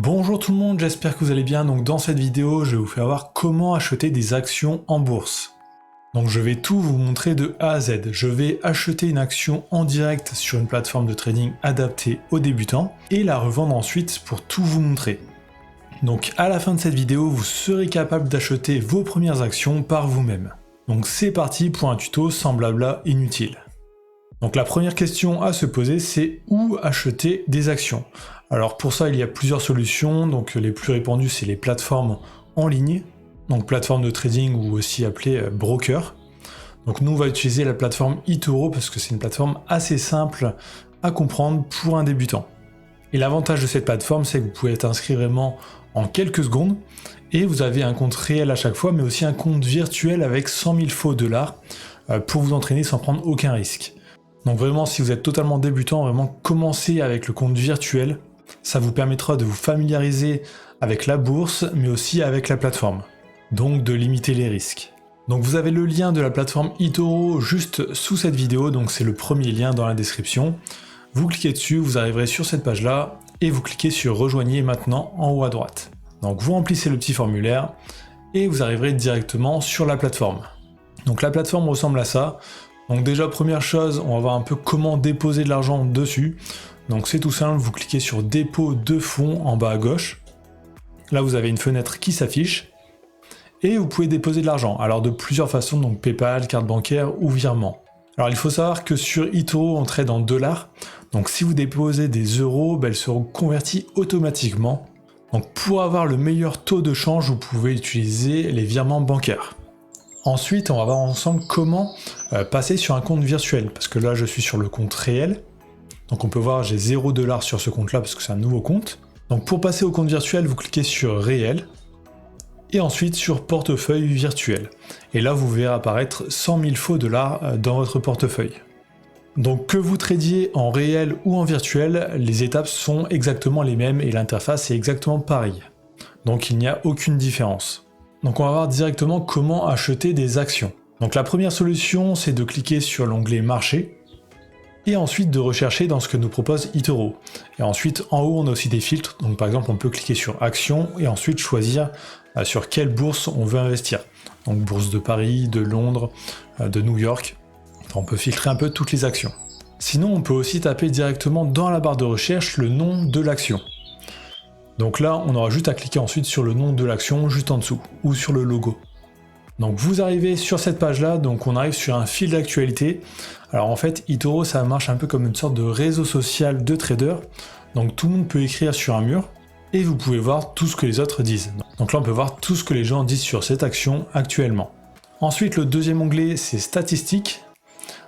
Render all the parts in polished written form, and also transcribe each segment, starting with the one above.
Bonjour tout le monde, j'espère que vous allez bien. Donc dans cette vidéo, je vais vous faire voir comment acheter des actions en bourse. Donc je vais tout vous montrer de A à Z. Je vais acheter une action en direct sur une plateforme de trading adaptée aux débutants et la revendre ensuite pour tout vous montrer. Donc à la fin de cette vidéo, vous serez capable d'acheter vos premières actions par vous-même. Donc c'est parti pour un tuto sans blabla inutile. Donc la première question à se poser, c'est où acheter des actions. Alors pour ça, il y a plusieurs solutions. Donc les plus répandues, c'est les plateformes en ligne, donc plateformes de trading ou aussi appelées broker. Donc nous, on va utiliser la plateforme eToro parce que c'est une plateforme assez simple à comprendre pour un débutant. Et l'avantage de cette plateforme, c'est que vous pouvez être inscrit vraiment en quelques secondes et vous avez un compte réel à chaque fois, mais aussi un compte virtuel avec 100 000 faux dollars pour vous entraîner sans prendre aucun risque. Donc vraiment, si vous êtes totalement débutant, vraiment commencez avec le compte virtuel. Ça vous permettra de vous familiariser avec la bourse, mais aussi avec la plateforme. Donc de limiter les risques. Donc vous avez le lien de la plateforme eToro juste sous cette vidéo, donc c'est le premier lien dans la description. Vous cliquez dessus, vous arriverez sur cette page-là, et vous cliquez sur Rejoignez maintenant en haut à droite. Donc vous remplissez le petit formulaire, et vous arriverez directement sur la plateforme. Donc la plateforme ressemble à ça. Donc déjà, première chose, on va voir un peu comment déposer de l'argent dessus. Donc c'est tout simple, vous cliquez sur dépôt de fonds en bas à gauche. Là, vous avez une fenêtre qui s'affiche. Et vous pouvez déposer de l'argent. Alors de plusieurs façons, donc PayPal, carte bancaire ou virement. Alors il faut savoir que sur eToro, on trade en dollars. Donc si vous déposez des euros, elles seront convertis automatiquement. Donc pour avoir le meilleur taux de change, vous pouvez utiliser les virements bancaires. Ensuite, on va voir ensemble comment passer sur un compte virtuel, parce que là, je suis sur le compte réel. Donc on peut voir, j'ai 0 $ sur ce compte-là, parce que c'est un nouveau compte. Donc pour passer au compte virtuel, vous cliquez sur réel, et ensuite sur portefeuille virtuel. Et là, vous verrez apparaître 100 000 faux dollars dans votre portefeuille. Donc que vous tradiez en réel ou en virtuel, les étapes sont exactement les mêmes, et l'interface est exactement pareille. Donc il n'y a aucune différence. Donc on va voir directement comment acheter des actions. Donc la première solution, c'est de cliquer sur l'onglet marché et ensuite de rechercher dans ce que nous propose eToro. Et ensuite en haut on a aussi des filtres, donc par exemple on peut cliquer sur actions et ensuite choisir sur quelle bourse on veut investir. Donc bourse de Paris, de Londres, de New York. On peut filtrer un peu toutes les actions. Sinon on peut aussi taper directement dans la barre de recherche le nom de l'action. Donc là, on aura juste à cliquer ensuite sur le nom de l'action juste en dessous, ou sur le logo. Donc vous arrivez sur cette page-là, donc on arrive sur un fil d'actualité. Alors en fait, eToro, ça marche un peu comme une sorte de réseau social de traders. Donc tout le monde peut écrire sur un mur, et vous pouvez voir tout ce que les autres disent. Donc là, on peut voir tout ce que les gens disent sur cette action actuellement. Ensuite, le deuxième onglet, c'est statistiques.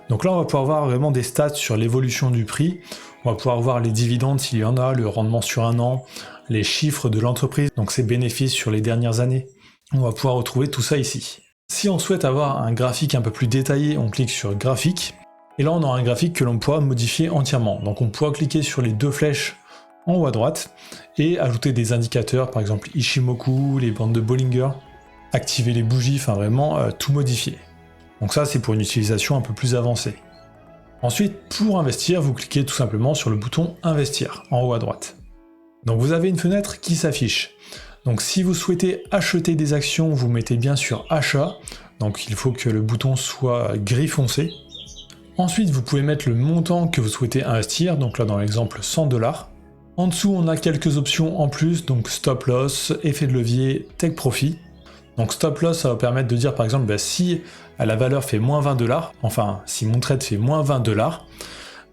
Donc là, on va pouvoir voir vraiment des stats sur l'évolution du prix. On va pouvoir voir les dividendes s'il y en a, le rendement sur un an, les chiffres de l'entreprise, donc ses bénéfices sur les dernières années. On va pouvoir retrouver tout ça ici. Si on souhaite avoir un graphique un peu plus détaillé, on clique sur graphique. Et là, on aura un graphique que l'on pourra modifier entièrement. Donc on pourra cliquer sur les deux flèches en haut à droite et ajouter des indicateurs, par exemple Ishimoku, les bandes de Bollinger, activer les bougies, enfin vraiment tout modifier. Donc ça, c'est pour une utilisation un peu plus avancée. Ensuite, pour investir, vous cliquez tout simplement sur le bouton investir en haut à droite. Donc vous avez une fenêtre qui s'affiche. Donc si vous souhaitez acheter des actions, vous mettez bien sur achat. Donc il faut que le bouton soit gris foncé. Ensuite, vous pouvez mettre le montant que vous souhaitez investir. Donc là, dans l'exemple, 100 $. En dessous, on a quelques options en plus. Donc stop loss, effet de levier, take profit. Donc stop loss, ça va permettre de dire par exemple, si la valeur fait moins 20 $, enfin si mon trade fait moins 20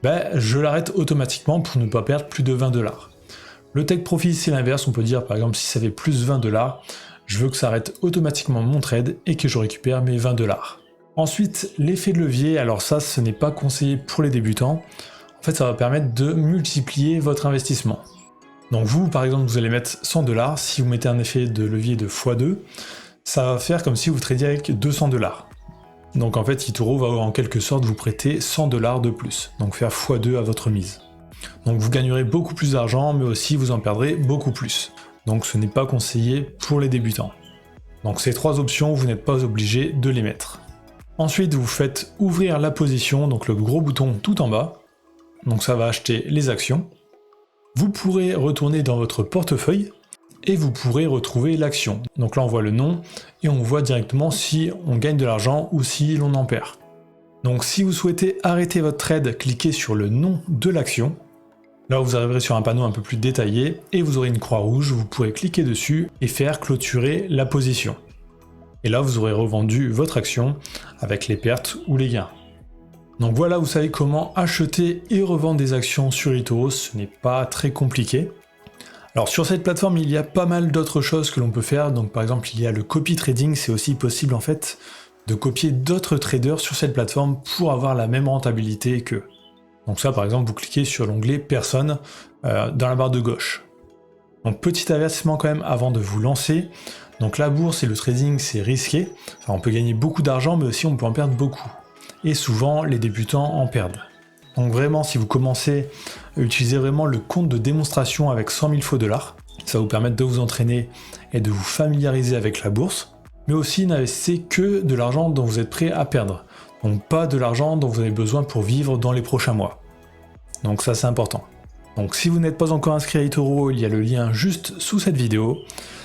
$, je l'arrête automatiquement pour ne pas perdre plus de 20 $. Le take profit, c'est l'inverse, on peut dire par exemple si ça fait plus 20 $, je veux que ça arrête automatiquement mon trade et que je récupère mes 20 $. Ensuite, l'effet de levier, alors ça, ce n'est pas conseillé pour les débutants. En fait, ça va permettre de multiplier votre investissement. Donc vous, par exemple, vous allez mettre 100 $, si vous mettez un effet de levier de x2, ça va faire comme si vous tradiez avec 200 $. Donc en fait, eToro va en quelque sorte vous prêter 100 $ de plus, donc faire x2 à votre mise. Donc vous gagnerez beaucoup plus d'argent, mais aussi vous en perdrez beaucoup plus. Donc ce n'est pas conseillé pour les débutants. Donc ces trois options, vous n'êtes pas obligé de les mettre. Ensuite, vous faites ouvrir la position, donc le gros bouton tout en bas. Donc ça va acheter les actions. Vous pourrez retourner dans votre portefeuille et vous pourrez retrouver l'action. Donc là on voit le nom et on voit directement si on gagne de l'argent ou si l'on en perd. Donc si vous souhaitez arrêter votre trade, cliquez sur le nom de l'action. Là vous arriverez sur un panneau un peu plus détaillé et vous aurez une croix rouge, vous pourrez cliquer dessus et faire clôturer la position. Et là vous aurez revendu votre action avec les pertes ou les gains. Donc voilà, vous savez comment acheter et revendre des actions sur eToro, ce n'est pas très compliqué. Alors sur cette plateforme, il y a pas mal d'autres choses que l'on peut faire. Donc par exemple, il y a le copy trading, c'est aussi possible en fait de copier d'autres traders sur cette plateforme pour avoir la même rentabilité qu'eux. Donc ça par exemple, vous cliquez sur l'onglet personne dans la barre de gauche. Donc petit avertissement quand même avant de vous lancer. Donc la bourse et le trading c'est risqué. Enfin, on peut gagner beaucoup d'argent mais aussi on peut en perdre beaucoup. Et souvent les débutants en perdent. Donc vraiment si vous commencez à utiliser vraiment le compte de démonstration avec 100 000 faux dollars, ça va vous permettre de vous entraîner et de vous familiariser avec la bourse, mais aussi n'investissez que de l'argent dont vous êtes prêt à perdre, donc pas de l'argent dont vous avez besoin pour vivre dans les prochains mois. Donc ça c'est important. Donc si vous n'êtes pas encore inscrit à eToro, il y a le lien juste sous cette vidéo.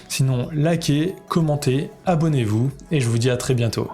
Sinon likez, commentez, abonnez-vous et je vous dis à très bientôt.